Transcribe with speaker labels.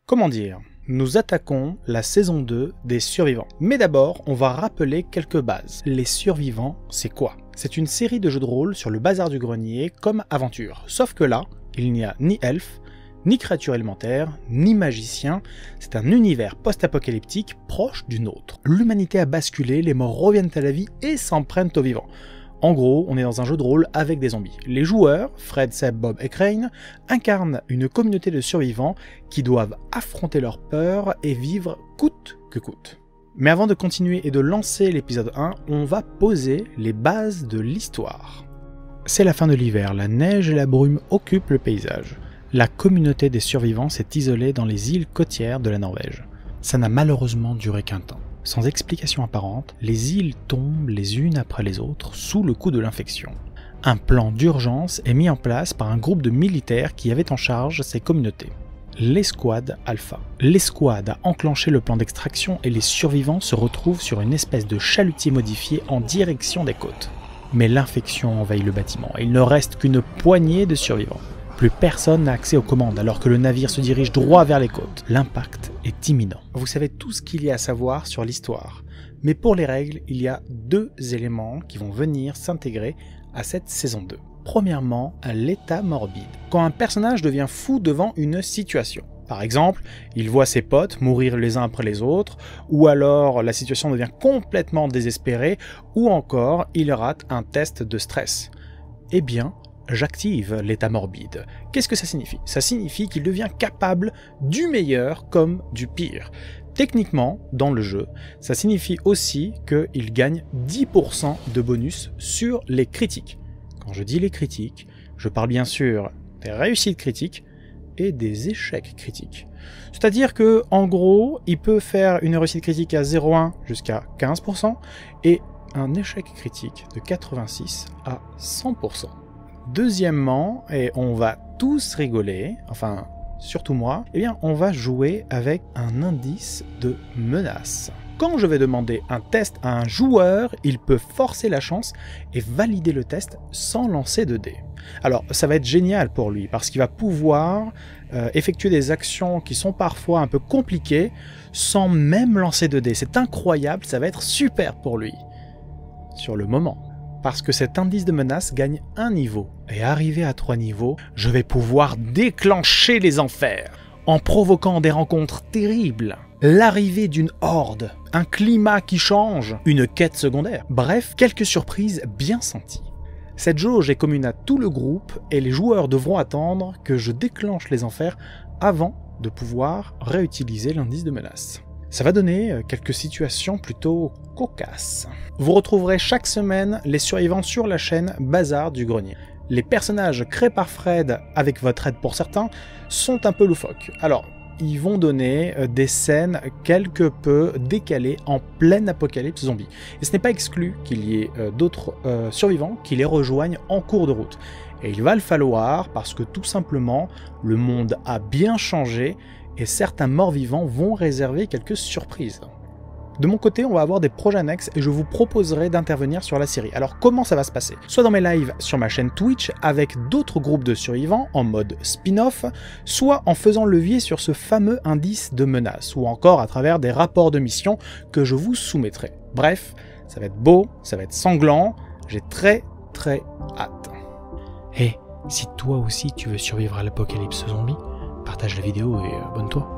Speaker 1: Comment dire? Nous attaquons la saison 2 des Survivants. Mais d'abord, on va rappeler quelques bases. Les Survivants, c'est quoi? C'est une série de jeux de rôle sur le bazar du grenier comme aventure. Sauf que là, il n'y a ni elfes, ni créatures élémentaires, ni magiciens. C'est un univers post-apocalyptique proche du nôtre. L'humanité a basculé, les morts reviennent à la vie et s'en prennent aux vivants. En gros, on est dans un jeu de rôle avec des zombies. Les joueurs, Fred, Seb, Bob et Crane, incarnent une communauté de survivants qui doivent affronter leur peur et vivre coûte que coûte. Mais avant de continuer et de lancer l'épisode 1, on va poser les bases de l'histoire. C'est la fin de l'hiver, la neige et la brume occupent le paysage. La communauté des survivants s'est isolée dans les îles côtières de la Norvège. Ça n'a malheureusement duré qu'un temps. Sans explication apparente, les îles tombent les unes après les autres sous le coup de l'infection. Un plan d'urgence est mis en place par un groupe de militaires qui avait en charge ces communautés. L'escouade Alpha. L'escouade a enclenché le plan d'extraction et les survivants se retrouvent sur une espèce de chalutier modifié en direction des côtes. Mais l'infection envahit le bâtiment et il ne reste qu'une poignée de survivants. Plus personne n'a accès aux commandes alors que le navire se dirige droit vers les côtes. L'impact est imminent. Vous savez tout ce qu'il y a à savoir sur l'histoire. Mais pour les règles, il y a deux éléments qui vont venir s'intégrer à cette saison 2. Premièrement, l'état morbide. Quand un personnage devient fou devant une situation. Par exemple, il voit ses potes mourir les uns après les autres, ou alors la situation devient complètement désespérée, ou encore il rate un test de stress. Eh bien, j'active l'état morbide. Qu'est-ce que ça signifie? Ça signifie qu'il devient capable du meilleur comme du pire. Techniquement, dans le jeu, ça signifie aussi qu'il gagne 10% de bonus sur les critiques. Quand je dis les critiques, je parle bien sûr des réussites critiques et des échecs critiques. C'est-à-dire que, en gros, il peut faire une réussite critique à 0,1 jusqu'à 15% et un échec critique de 86 à 100%. Deuxièmement, et on va tous rigoler, enfin surtout moi, eh bien on va jouer avec un indice de menace. Quand je vais demander un test à un joueur, il peut forcer la chance et valider le test sans lancer de dés. Alors ça va être génial pour lui parce qu'il va pouvoir effectuer des actions qui sont parfois un peu compliquées sans même lancer de dés. C'est incroyable, ça va être super pour lui. Sur le moment. Parce que cet indice de menace gagne un niveau. Et arrivé à 3 niveaux, je vais pouvoir déclencher les enfers. En provoquant des rencontres terribles, l'arrivée d'une horde, un climat qui change, une quête secondaire. Bref, quelques surprises bien senties. Cette jauge est commune à tout le groupe et les joueurs devront attendre que je déclenche les enfers avant de pouvoir réutiliser l'indice de menace. Ça va donner quelques situations plutôt cocasses. Vous retrouverez chaque semaine les survivants sur la chaîne Bazar du Grenier. Les personnages créés par Fred, avec votre aide pour certains, sont un peu loufoques. Alors, ils vont donner des scènes quelque peu décalées en pleine apocalypse zombie. Et ce n'est pas exclu qu'il y ait d'autres survivants qui les rejoignent en cours de route. Et il va le falloir parce que tout simplement, le monde a bien changé et certains morts-vivants vont réserver quelques surprises. De mon côté, on va avoir des projets annexes et je vous proposerai d'intervenir sur la série. Alors comment ça va se passer? Soit dans mes lives sur ma chaîne Twitch avec d'autres groupes de survivants en mode spin-off, soit en faisant levier sur ce fameux indice de menace, ou encore à travers des rapports de mission que je vous soumettrai. Bref, ça va être beau, ça va être sanglant, j'ai très hâte. Et si toi aussi tu veux survivre à l'apocalypse zombie, partage la vidéo et abonne-toi.